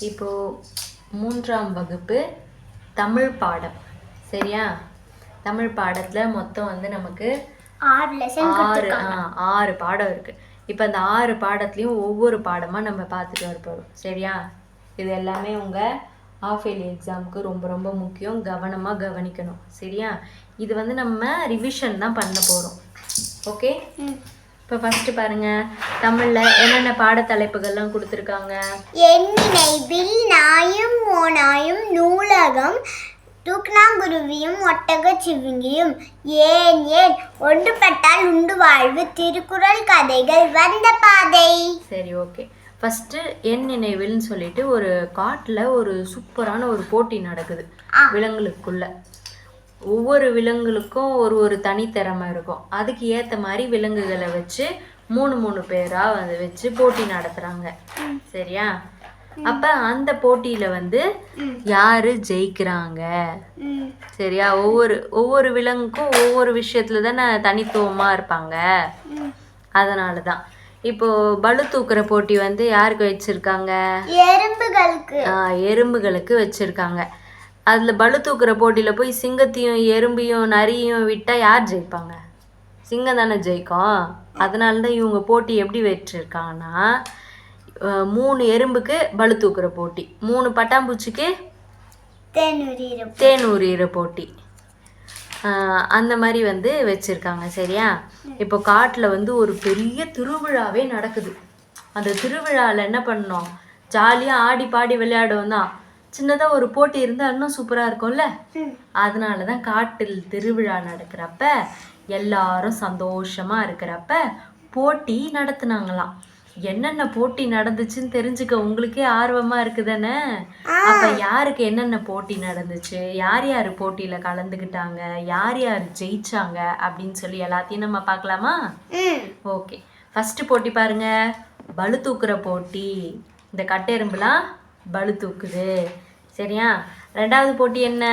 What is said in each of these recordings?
இப்போது 3ஆம் வகுப்பு தமிழ் பாடம். சரியா? தமிழ் பாடத்தில் மொத்தம் வந்து நமக்கு 6 பாடம் இருக்குது. இப்போ அந்த 6 பாடத்துலேயும் ஒவ்வொரு பாடமாக நம்ம பார்த்துட்டு வரப்போகிறோம். சரியா? இது எல்லாமே உங்கள் ஆஃப் இயர்லி எக்ஸாமுக்கு ரொம்ப ரொம்ப முக்கியம். கவனமாக கவனிக்கணும். சரியா? இது வந்து நம்ம ரிவிஷன் தான் பண்ண போகிறோம். ஓகே? இப்போ ஃபஸ்ட்டு பாருங்கள், தமிழில் என்னென்ன பாடத்தலைப்புகள்லாம் கொடுத்துருக்காங்க. எண்ணினைவில் நாயும் ஓநாயும் நூலகம் தூக்கணாங்குருவியும் ஒட்டகச் சிவிங்கியும் ஏன் ஏன் ஒன்றுபட்டால் உண்டு வாழ்வு திருக்குறள் கதைகள் வந்த பாதை. சரி, ஓகே. ஃபஸ்ட்டு என் நினைவில்னு சொல்லிட்டு ஒரு காட்டில் ஒரு சூப்பரான ஒரு போட்டி நடக்குது விலங்குகளுக்குள்ள. ஒவ்வொரு விலங்குகளுக்கும் ஒரு தனித்திறமை இருக்கும். அதுக்கு ஏற்ற மாதிரி விலங்குகளை வச்சு 3 பேராக வந்து வச்சு போட்டி நடத்துகிறாங்க. சரியா? அப்போ அந்த போட்டியில் வந்து யார் ஜெயிக்கிறாங்க? சரியா? ஒவ்வொரு விலங்குக்கும் ஒவ்வொரு விஷயத்துல தானே தனித்துவமாக இருப்பாங்க. அதனால தான் இப்போது பளு தூக்குற போட்டி வந்து யாருக்கு வச்சுருக்காங்க? எறும்புகளுக்கு வச்சுருக்காங்க. அதில் பளு தூக்குற போட்டியில் போய் சிங்கத்தையும் எறும்பையும் நரியும் விட்டால் யார் ஜெயிப்பாங்க? சிங்கம் தானே ஜெயிக்கும். அதனால தான் இவங்க போட்டி எப்படி வச்சுருக்காங்கன்னா, 3 எறும்புக்கு பளு தூக்குற போட்டி, 3 பட்டாம்பூச்சிக்கு தேன் உரியிற போட்டி, அந்த மாதிரி வந்து வச்சுருக்காங்க. சரியா? இப்போ காட்டில் வந்து ஒரு பெரிய திருவிழாவே நடக்குது. அந்த திருவிழாவில் என்ன பண்ணோம்? ஜாலியாக ஆடி பாடி விளையாடுவோம் தான். சின்னதாக ஒரு போட்டி இருந்தால் இன்னும் சூப்பராக இருக்கும்ல. அதனால தான் காட்டில் திருவிழா நடக்கிறப்ப எல்லாரும் சந்தோஷமாக இருக்கிறப்ப போட்டி நடத்துனாங்களாம். என்னென்ன போட்டி நடந்துச்சுன்னு தெரிஞ்சுக்க உங்களுக்கே ஆர்வமாக இருக்குதானே? அப்போ யாருக்கு என்னென்ன போட்டி நடந்துச்சு, யார் யார் போட்டியில் கலந்துக்கிட்டாங்க, யார் யார் ஜெயிச்சாங்க அப்படின்னு சொல்லி எல்லாத்தையும் நம்ம பார்க்கலாமா? ஓகே. ஃபஸ்ட்டு போட்டி பாருங்க, பளு தூக்குற போட்டி. இந்த கட்டெரும்புலாம் பளு தூக்குது. சரியா? 2வது போட்டி என்ன?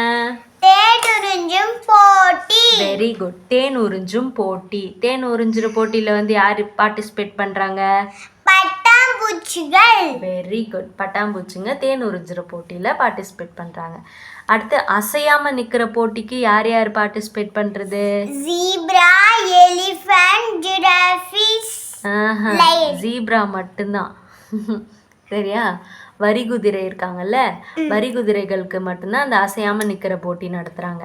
வெரி குட், தேன் உறிஞ்சும் போட்டி. தேன் உறிஞ்சுற போட்டியில் வந்து யார் பார்ட்டிசிபேட் பண்ணுறாங்க? பட்டாம்பூச்சிகள். வெரி குட், பட்டாம்பூச்சிங்க தேன் உறிஞ்சுற போட்டியில் பார்ட்டிசிபேட் பண்ணுறாங்க. அடுத்து அசையாமல் நிற்கிற போட்டிக்கு யார் யார் பார்ட்டிசிபேட் பண்ணுறது? Zebra, elephant, giraffes. ஜீப்ரா மட்டும்தான். சரியா? வரி குதிரை இருக்காங்கல்ல, வரி குதிரைகளுக்கு மட்டும்தான் அந்த அசையாமல் நிற்கிற போட்டி நடத்துகிறாங்க.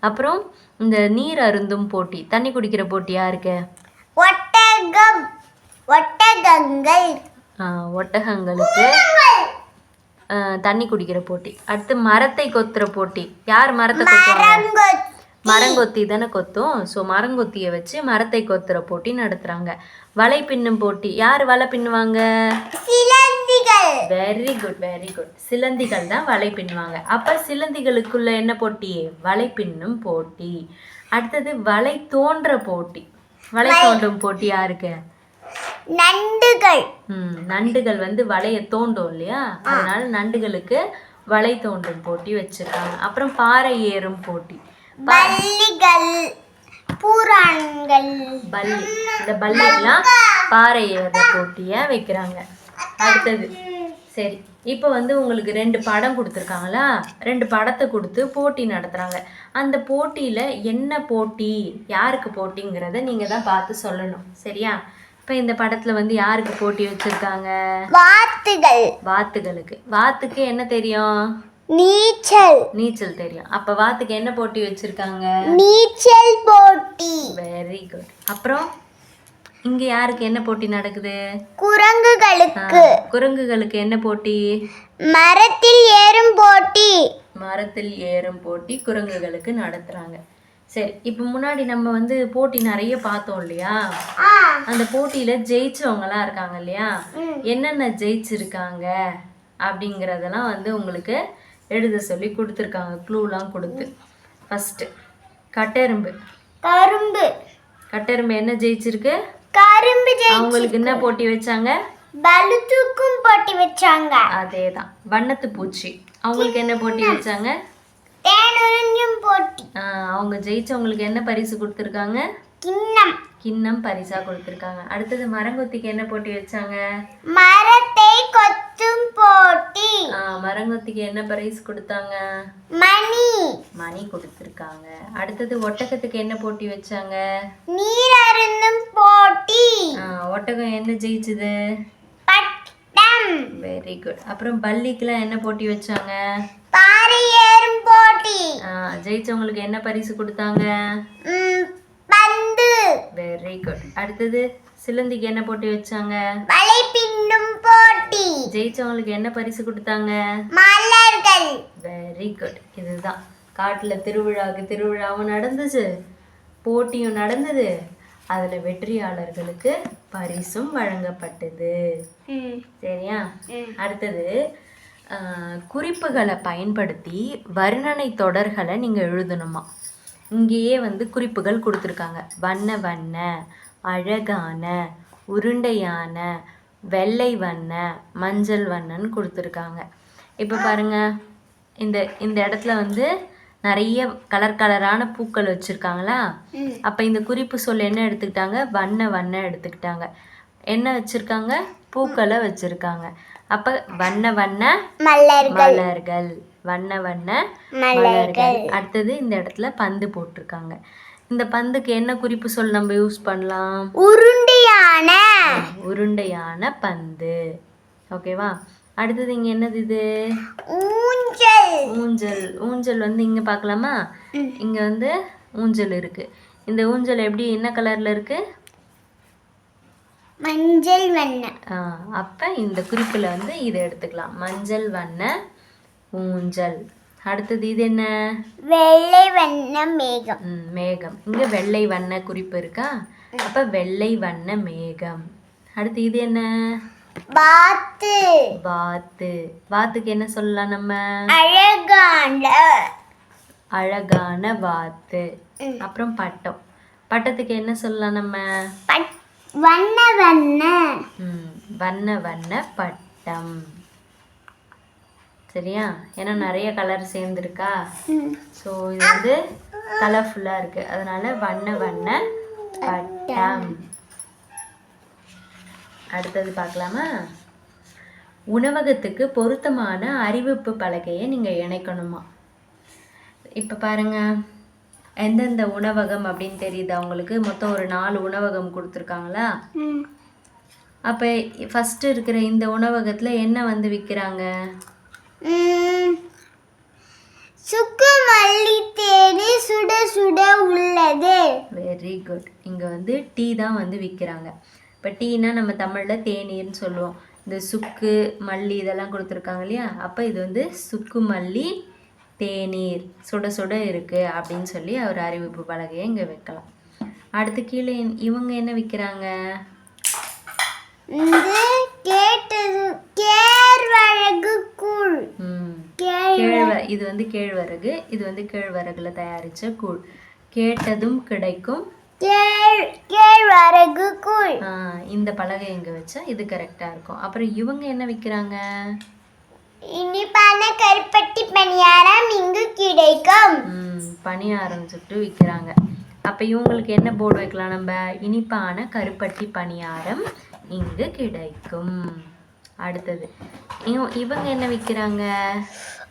அப்புறம் இந்த நீர் அருந்தும் போட்டி, தண்ணி குடிக்கிற போட்டி யாருக்கு? ஒட்டகங்களுக்கு தண்ணி குடிக்கிற போட்டி. அடுத்து மரத்தை கொத்துற போட்டி. யார் மரத்தை கொத்துவாங்க? மரங்கொத்தி தானே கொத்தும். ஸோ மரங்கொத்தியை வச்சு மரத்தை கொத்துற போட்டி நடத்துகிறாங்க. வலை பின்னும் போட்டி. யார் வலை பின்னுவாங்க? Very good, very good. சிலந்திகள் தான் வலை பின்னுவாங்க. அப்போ சிலந்திகளுக்குள்ள என்ன போட்டி? வலை பின்னும் போட்டி. அடுத்தது வலை தோன்ற போட்டி. வலை தோண்டும் போட்டி யாருக்கு? நண்டுகள். நண்டுகள் வந்து வலையை தோண்டும் இல்லையா? அதனால நண்டுகளுக்கு வலை தோண்டும் போட்டி வச்சிருக்காங்க. அப்புறம் பாறை ஏறும் போட்டி. பல்லிகள், பூரான்கள், பல்லி. இந்த பல்லிலாம் பாறை ஏறுற போட்டியை வைக்கிறாங்க. அடுத்தது சரி, இப்போ வந்து உங்களுக்கு 2 படம் கொடுத்துருக்காங்களா? 2 படத்தை கொடுத்து போட்டி நடத்துகிறாங்க. அந்த போட்டியில் என்ன போட்டி, யாருக்கு போட்டிங்கிறத நீங்கள் தான் பார்த்து சொல்லணும். சரியா? இப்போ இந்த படத்தில் வந்து யாருக்கு போட்டி வச்சுருக்காங்க? வாத்துகளுக்கு. வாத்துக்கு என்ன தெரியும்? நீச்சல் தெரியும். அப்போ வாத்துக்கு என்ன போட்டி வச்சுருக்காங்க? நீச்சல் போட்டி. Very good. அப்புறம் இங்க யாருக்கு என்ன போட்டி நடக்குது? குரங்குகளுக்கு என்ன போட்டி? மரத்தில் ஏறும் போட்டி குரங்குகளுக்கு நடத்துறாங்க. சரி, இப்போ முன்னாடி நம்ம வந்து போட்டி நிறைய பார்த்தோம் இல்லையா? அந்த போட்டியில ஜெயிச்சவங்கலாம் இருக்காங்க இல்லையா? என்னென்ன ஜெயிச்சிருக்காங்க அப்படிங்கிறதெல்லாம் வந்து உங்களுக்கு எழுத சொல்லி கொடுத்துருக்காங்க, க்ளூலாம் கொடுத்து. ஃபர்ஸ்ட் கட்டெரும்பு. கட்டெரும்பு என்ன ஜெயிச்சிருக்கு? அவங்களுக்கு என்ன போட்டி வச்சாங்க? பளு தூக்கும் போட்டி வச்சாங்க. அதேதான். வண்ணத்து பூச்சி அவங்களுக்கு என்ன போட்டி வச்சாங்க? தேன் உறிஞ்சும் போட்டி. அவங்க ஜெயிச்சவங்களுக்கு என்ன பரிசு கொடுத்துருக்காங்க? கிண்ணம் பரிசா கொடுத்துருக்காங்க. அடுத்தது மரங்கொத்திக்கு என்ன போட்டி வச்சாங்க? மரத்தை கொத்தும் போட்டி. மரங்கொத்திக்கு என்ன பிரைஸ் கொடுத்தாங்க? மணி. மணி கொடுத்துருக்காங்க. அடுத்தது ஒட்டகத்துக்கு என்ன போட்டி வச்சாங்க? நீர் அருந்தும் போட்டி. ஒட்டகம் என்ன ஜெயிச்சுது? பட்டம். Very good. அப்புறம் பல்லிக்கெல்லாம் என்ன போட்டி வச்சாங்க? பாறை ஏறும் போட்டி. ஜெயிச்சவங்களுக்கு என்ன பரிசு கொடுத்தாங்க? பந்து. Very good. அடுத்தது சிலந்திக்கு என்ன போட்டி வச்சாங்க? வலை பின்னும் போட்டி. ஜெயிச்சவங்களுக்கு என்ன பரிசு கொடுத்தாங்க? மலர்கள். Very good. இதுதான் காட்டுல திருவிழாவும் நடந்துச்சு, போட்டியும் நடந்தது, அதுல வெற்றியாளர்களுக்கு பரிசும் வழங்கப்பட்டது. சரியா? அடுத்தது குறிப்புகளை பயன்படுத்தி வர்ணனை தொடர்களை நீங்க எழுதணுமா. இங்கேயே வந்து குறிப்புகள் கொடுத்துருக்காங்க. வண்ண வண்ண, அழகான, உருண்டையான, வெள்ளை வண்ண, மஞ்சள் வண்ணன்னு கொடுத்துருக்காங்க. இப்போ பாருங்க, இந்த இடத்துல வந்து நிறைய கலரான பூக்கள் வச்சுருக்காங்களா. அப்போ இந்த குறிப்பு சொல்ல என்ன எடுத்துக்கிட்டாங்க? வண்ண வண்ண எடுத்துக்கிட்டாங்க. என்ன வச்சுருக்காங்க? பூக்களை வச்சுருக்காங்க. அப்போ வண்ண வண்ண மலர்கள், வண்ண வண்ண மலர்கள். அடுத்தது இந்த இடத்துல பந்து போட்டிருக்காங்க. இந்த பந்துக்கு என்ன குறிப்பு சொல் நம்ம யூஸ் பண்ணலாம்? உருண்டையான பந்து. ஓகேவா? அடுத்தது இங்க என்னது? இது ஊஞ்சல் வந்து இங்க பார்க்கலாமா? இங்க வந்து ஊஞ்சல் இருக்கு. இந்த ஊஞ்சல் எப்படி, என்ன கலர்ல இருக்கு? மஞ்சள் வண்ண. அப்ப இந்த குறிப்புல வந்து இதை எடுத்துக்கலாம், மஞ்சள் வண்ண ஊஞ்சல். அடுத்தது இது என்ன? வெள்ளை வண்ண மேகம். மேகம். இங்க வெள்ளை வண்ண குறிப்பு இருக்கா, அப்ப வெள்ளை வண்ண மேகம். அடுத்து இது என்ன? வாத்து. வாத்துக்கு என்ன சொல்லலாம் நம்ம? அழகான வாத்து. அப்புறம் பட்டத்துக்கு என்ன சொல்லலாம் நம்ம? வண்ண வண்ண பட்டம். சரியா? ஏன்னா நிறைய கலர் சேர்ந்துருக்கா, ஸோ இது வந்து கலர்ஃபுல்லாக இருக்கு, அதனால வண்ண வண்ண பட்டம். அடுத்தது பார்க்கலாமா? உணவகத்துக்கு பொருத்தமான அறிவிப்பு பலகையை நீங்கள் இணைக்கணுமா. இப்போ பாருங்க, எந்தெந்த உணவகம் அப்படின்னு தெரியுது அவங்களுக்கு. மொத்தம் ஒரு 4 உணவகம் கொடுத்துருக்காங்களா. அப்போ ஃபஸ்ட்டு இருக்கிற இந்த உணவகத்தில் என்ன வந்து விற்கிறாங்க? சுக்கு மல்லி தேநீர் சுட சுட உள்ளது. Very good. இங்கே வந்து டீ தான் வந்து விற்கிறாங்க. இப்போ டீனா நம்ம தமிழில் தேநீர்னு சொல்லுவோம். இந்த சுக்கு மல்லி இதெல்லாம் கொடுத்துருக்காங்க இல்லையா, அப்போ இது வந்து சுக்கு மல்லி தேநீர் சுட சுட இருக்குது அப்படின்னு சொல்லி அவர் அறிவிப்பு பலகையை இங்கே வைக்கலாம். அடுத்து கீழே இவங்க என்ன விற்கிறாங்க? இது வந்து கேழ்வரகு. இது வந்து கேழ்வரகுல தயாரிச்ச கூழ். கேட்டதும் கிடைக்கும் கேழ்வரகு கூழ். இந்த பலகை இங்க வச்சா இது கரெக்டா இருக்கும். அப்புறம் இவங்க என்ன விற்கிறாங்க? இனிப்பான கருப்பட்டி பணியாரம் இங்கு கிடைக்கும். பணியாரம் சுட்டு விற்கிறாங்க. அப்ப இவங்களுக்கு என்ன போர்டு வைக்கலாம் நம்ம? இனிப்பான கருப்பட்டி பணியாரம் இங்கு கிடைக்கும். அடுத்தது இவங்க என்ன விற்கிறாங்க?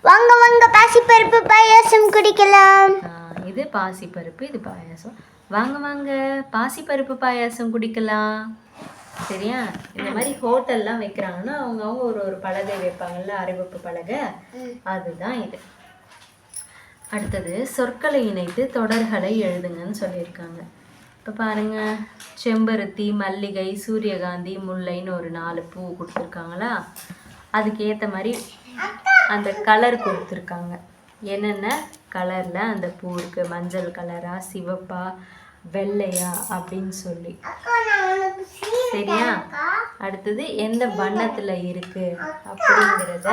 வாங்க வாங்க பாசிப்பருப்பு பாயாசம் குடிக்கலாம். இது பாசிப்பருப்பு, இது பாயாசம். வாங்க வாங்க பாசிப்பருப்பு பாயாசம் குடிக்கலாம். சரியா? இந்த மாதிரி ஹோட்டல்லாம் வைக்கிறாங்கன்னா அவங்க ஒரு பலகை வைப்பாங்கல்ல, அறிவிப்பு பலகை, அதுதான் இது. அடுத்தது சொற்களை இணைத்து தொடர்களை எழுதுங்கன்னு சொல்லியிருக்காங்க. இப்போ பாருங்க, செம்பருத்தி, மல்லிகை, சூரியகாந்தி, முல்லைன்னு ஒரு 4 பூ கொடுத்துருக்காங்களா. அதுக்கு ஏற்ற மாதிரி அந்த கலர் கொடுத்துருக்காங்க. என்னென்ன கலரில் அந்த பூ இருக்குது, மஞ்சள் கலரா, சிவப்பா, வெள்ளையா அப்படின்னு சொல்லி. சரியா? அடுத்தது எந்த வண்ணத்தில் இருக்கு அப்படிங்கிறத.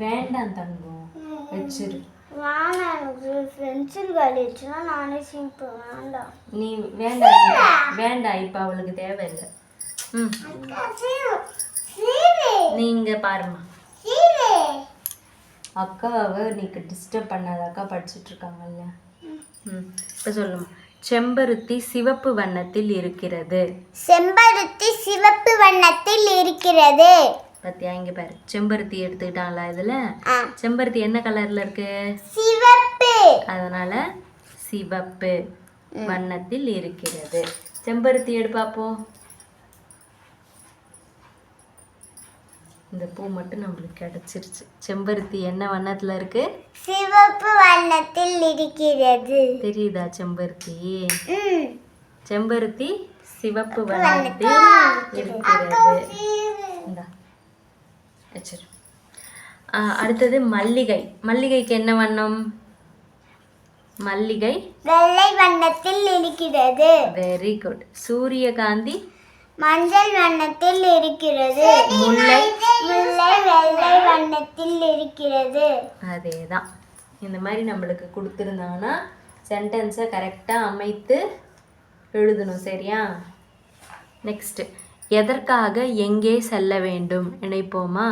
வேண்டாம் தங்கம், வச்சிரு. நீ வேண்டாம், இப்போ அவளுக்கு தேவையில்லை. நீங்க பாருமா, அக்காவை நீக்கு டிஸ்டர்ப் பண்ணாத, அக்கா படிச்சுட்டு இருக்காங்கல்ல. இப்போ சொல்லுமா. செம்பருத்தி சிவப்பு வண்ணத்தில் இருக்கிறது. செம்பருத்தி சிவப்பு வண்ணத்தில் இருக்கிறது. பத்தியா இங்க பாரு, செம்பருத்தி எடுத்துக்கிட்டாங்களா இதுல? ஆ. செம்பருத்தி என்ன கலர்ல இருக்கு? சிவப்பு. அதனால சிவப்பு வண்ணத்தில் இருக்கிறது. செம்பருத்தி எடு பாப்போம். இந்த பூ மட்டும் நம்மளுக்கு கிடைச்சிருச்சு. செம்பருத்தி என்ன வண்ணத்துல இருக்கு? சிவப்பு வண்ணத்தில் இருக்கிறது. தெரியுதா செம்பருத்தி? ம். செம்பருத்தி சிவப்பு வண்ணத்தில் இருக்கிறது. இந்தா வச்சிரு. அடுத்தது மல்லிகை. மல்லிகைக்கு என்ன வண்ணம்? மல்லிகை வெள்ளை வண்ணத்தில் இருக்கிறது. Very good. சூரியகாந்தி மஞ்சள் வண்ணத்தில் இருக்கிறது. முல்லை முல்லை வெள்ளை வண்ணத்தில் இருக்கிறது. அதேதான். இந்த மாதிரி நம்மளுக்கு கொடுத்துருந்தாங்கன்னா சென்டென்ஸை கரெக்டாக அமைத்து எழுதணும். சரியா? நெக்ஸ்ட், எதற்காக எங்கே செல்ல வேண்டும் நினைப்போமா?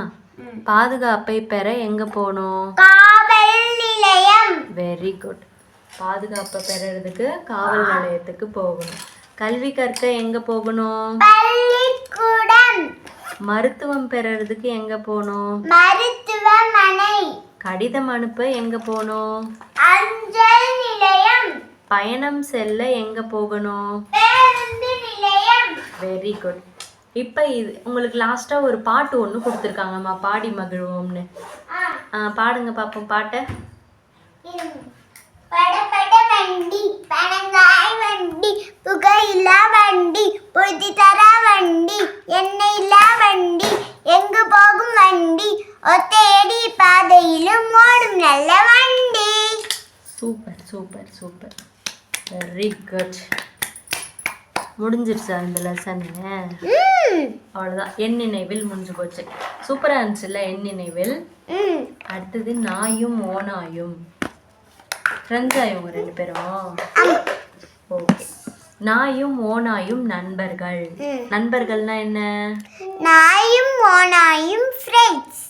பாதுகாப்பை பெற எங்க போகணும்? காவல் நிலையம். Very good. பாதுகாப்பை பெறறதுக்கு காவல் நிலையத்துக்கு போகணும். கல்வி கற்க எங்க போகணும்? பள்ளிக்கூடம். மருத்துவம் பெறறதுக்கு எங்க போகணும்? மருத்துவமனை. கடிதம் அனுப்ப எங்க போகணும்? அஞ்சல் நிலையம். பயணம் செல்ல எங்க போகணும்? பேருந்து நிலையம். Very good. இப்போ இது உங்களுக்கு லாஸ்ட்டாக ஒரு பாட்டு ஒன்று கொடுத்துருக்காங்கம்மா, பாடி மகிழ்வோம்னு. பாடுங்க பார்ப்போம் பாட்டை. படபட வண்டி, பனங்காய் வண்டி, புகையில்லா வண்டி, புதி தர வண்டி, எண்ணெயில்லா வண்டி, எங்கு போகும் வண்டி, ஒத்தையடி பாதையிலும் ஓடும் நல்ல வண்டி. Super super super. Very good. முடிஞ்சிருச்சா இந்த லெசனு? அவ்வளோதான். என் நினைவில் முடிஞ்சு போச்சு. சூப்பராக இருந்துச்சுல்ல என் நினைவில்? அடுத்தது நாயும் ஓனாயும். ஃப்ரெண்ட்ஸா இவங்க ரெண்டு பேரும்? ஓகே. நாயும் ஓனாயும் நண்பர்கள். நண்பர்கள்னா என்ன? நாயும் ஓனாயும் ஃப்ரெண்ட்ஸ்.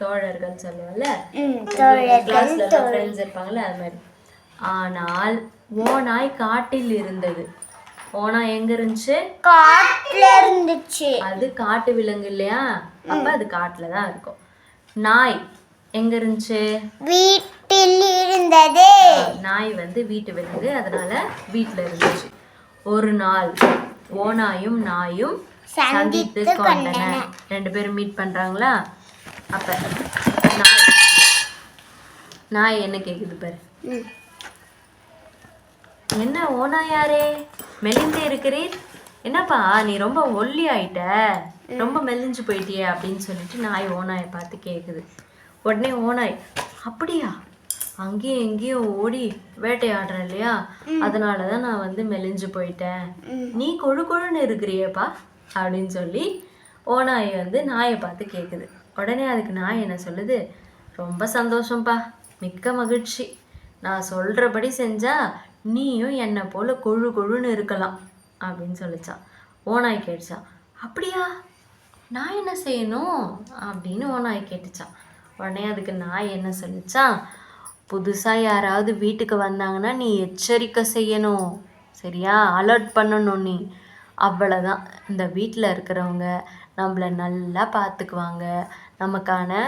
தோழர்கள் சொல்லுவாங்கல்ல, தோழர்கள் ஃப்ரெண்ட்ஸ் இருப்பாங்கல்ல, அது மாதிரி. ஆனால் ஓனாய் காட்டில் இருந்தது. ஓனாய் எங்க இருந்துச்சு? காட்டுல இருந்துச்சு. அது காட்டு விலங்கு இல்லையா? அப்ப அது காட்டுல தான் இருக்கும். நாய் எங்க இருந்துச்சு? வீட்டில் இருந்தது. நாய் வந்து வீட்டு விலங்கு, அதனால வீட்டுல இருந்துச்சு. ஒரு நாள் ஓனாயும் நாயும் சந்தித்து கொண்டன. ரெண்டு பேரும் மீட் பண்றாங்களா? அப்ப நாய் என்ன கேக்குது பாரு. என்ன ஓனாயாரே மெலிந்து இருக்கிறீர், என்னப்பா நீ ரொம்ப ஒல்லி ஆயிட்ட, ரொம்ப மெலிஞ்சு போயிட்டியே அப்படின்னு சொல்லிட்டு நாய் ஓனாயை பார்த்து கேட்குது. உடனே ஓனாய், அப்படியா, அங்கேயும் எங்கேயும் ஓடி வேட்டையாடுறேன் இல்லையா, அதனால தான் நான் வந்து மெலிஞ்சு போயிட்டேன், நீ கொழு கொழுன்னு இருக்கிறியேப்பா அப்படின்னு சொல்லி ஓனாய் வந்து நாயை பார்த்து கேட்குது. உடனே அதுக்கு நாய் என்ன சொல்லுது? ரொம்ப சந்தோஷம்ப்பா, மிக்க மகிழ்ச்சி, நான் சொல்கிறபடி செஞ்சா நீயும் என்னை போல் கொழு கொழுன்னு இருக்கலாம் அப்படின்னு சொல்லிச்சான். ஓனாய் கேட்டுச்சான், அப்படியா, நான் என்ன செய்யணும் அப்படின்னு ஓனாய் கேட்டுச்சான். உடனே அதுக்கு நாய் என்ன சொல்லிச்சான்? புதுசாக யாராவது வீட்டுக்கு வந்தாங்கன்னா நீ எச்சரிக்கை செய்யணும், சரியா, அலர்ட் பண்ணணும் நீ, அவ்வளோதான். இந்த வீட்டில் இருக்கிறவங்க நம்மளை நல்லா பார்த்துக்குவாங்க, நமக்கான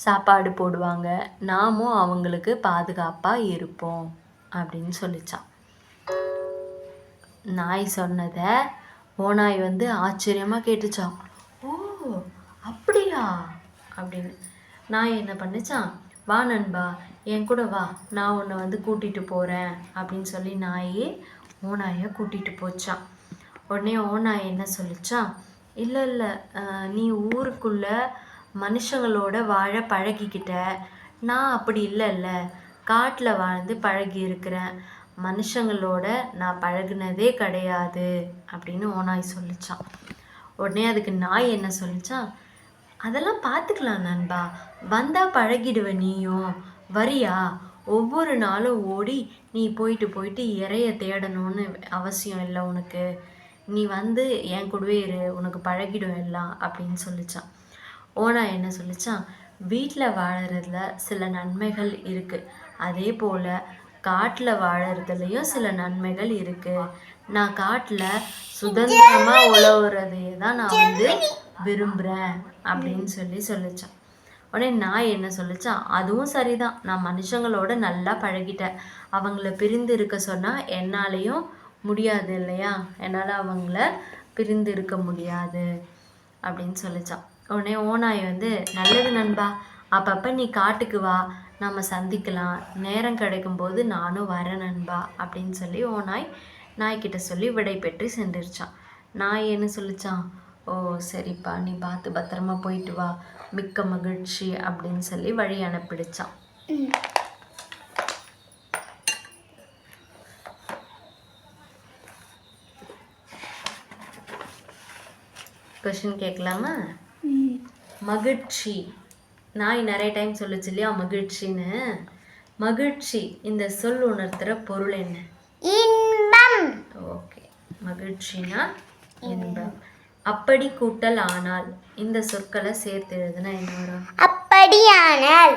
சாப்பாடு போடுவாங்க, நாமும் அவங்களுக்கு பாதுகாப்பாக இருப்போம் அப்படின்னு சொல்லிச்சான். நாய் சொன்னதை ஓனாய் வந்து ஆச்சரியமாக கேட்டுச்சான். ஓ அப்படியா அப்படின்னு. நாய் என்ன பண்ணுச்சான்? வா நண்பா, என் கூட வா, நான் உன்னை வந்து கூட்டிகிட்டு போகிறேன் அப்படின்னு சொல்லி நாயே ஓனாயை கூட்டிகிட்டு போச்சான். உடனே ஓனாய் என்ன சொல்லிச்சான்? இல்லை இல்லை, நீ ஊருக்குள்ளே மனுஷங்களோட வாழ பழகிக்கிட்ட, நான் அப்படி இல்லைல்ல, காட்டில் வாழ்ந்து பழகி இருக்கிறேன், மனுஷங்களோட நான் பழகுனதே கிடையாது அப்படின்னு ஓனாய் சொல்லிச்சான். உடனே அதுக்கு நாய் என்ன சொல்லிச்சான்? அதெல்லாம் பார்த்துக்கலாம் நண்பா, வந்தால் பழகிடுவ, நீயும் வரியா, ஒவ்வொரு நாளும் ஓடி நீ போயிட்டு போயிட்டு இறைய தேடணும்னு அவசியம் இல்லை உனக்கு, நீ வந்து என் கூடவே இரு, உனக்கு பழகிடும் எல்லாம் அப்படின்னு சொல்லிச்சான். ஓனாய் என்ன சொல்லிச்சான்? வீட்டில் வாழறதுல சில நன்மைகள் இருக்குது, அதே போல் காட்டில் வாழறதுலையும் சில நன்மைகள் இருக்குது, நான் காட்டில் சுதந்திரமாக உழவுறதையே தான் நான் வந்து விரும்புகிறேன் அப்படின்னு சொல்லிச்சான். உடனே நாய் என்ன சொல்லிச்சான், அதுவும் சரிதான், நான் மனுஷங்களோட நல்லா பழகிட்டேன், அவங்கள பிரிந்து இருக்க சொன்னால் என்னாலையும் முடியாது இல்லையா, என்னால் அவங்கள பிரிந்து இருக்க முடியாது அப்படின்னு சொல்லிச்சான். உடனே ஓநாய் வந்து, நல்லது நண்பா, அப்பப்போ நீ காட்டுக்கு வா, நம்ம சந்திக்கலாம், நேரம் கிடைக்கும்போது நானும் வரேன் நண்பா அப்படின்னு சொல்லி ஓநாய் நாய்கிட்ட சொல்லி விடை பெற்று சென்றுருச்சான். நாய் என்ன சொல்லிச்சான், ஓ சரிப்பா, நீ பார்த்து பத்திரமா போயிட்டு வா, மிக்க மகிழ்ச்சி அப்படின்னு சொல்லி வழி அனுப்பிடுச்சான். கொஸ்டின் கேட்கலாமா? மகிழ்ச்சி, நாய் நிறைய டைம் சொல்லுச்சு இல்லையா மகிழ்ச்சின்னு. மகிழ்ச்சி இந்த சொல் உணர்த்துற பொருள் என்ன? இன்பம். ஓகே, மகிழ்ச்சினா இன்பம். அப்படி கூட்டல் ஆனால் இந்த சொற்களை சேர்த்து எழுதுனா என்ன வரும்? அப்படியானால்.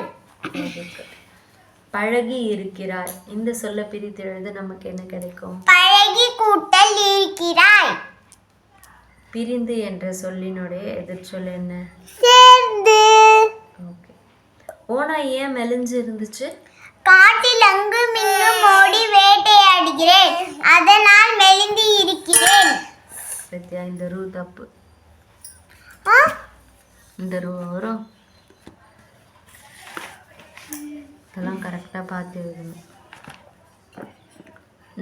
பழகி இருக்கிறாய் இந்த சொல்ல பிரித்து எழுத நமக்கு என்ன கிடைக்கும்? பழகி கூட்டல் இருக்கிறாய். பிரிந்து என்ற சொல்லினுடைய எதிர்ச்சொல் என்ன? சேர்ந்து. ஓகே. ஓநாய் ஏன் மெலிஞ்சு இருந்துச்சு? காட்டில் அங்கும் இங்கும் ஓடி வேட்டையாடுகிறேன், அதனால் மெலிந்து இருக்கிறேன். சத்யா, இந்த ரூ தப்பு. இந்த ரூ வரும், இதெல்லாம் கரெக்டாக பார்த்து எழுதணும்.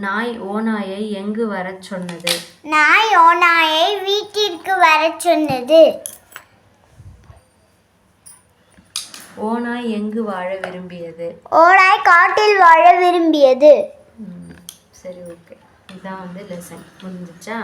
நாய் ஓநாயை எங்கு வர சொன்னது? நாய் ஓநாயை வீட்டிற்கு வர சொன்னது. ஓநாய் எங்கு வாழ விரும்பியது? ஓநாய் காட்டில் வாழ விரும்பியது. சரி, ஓகே, இதான் வந்து லெசன் முடிஞ்சிச்சா?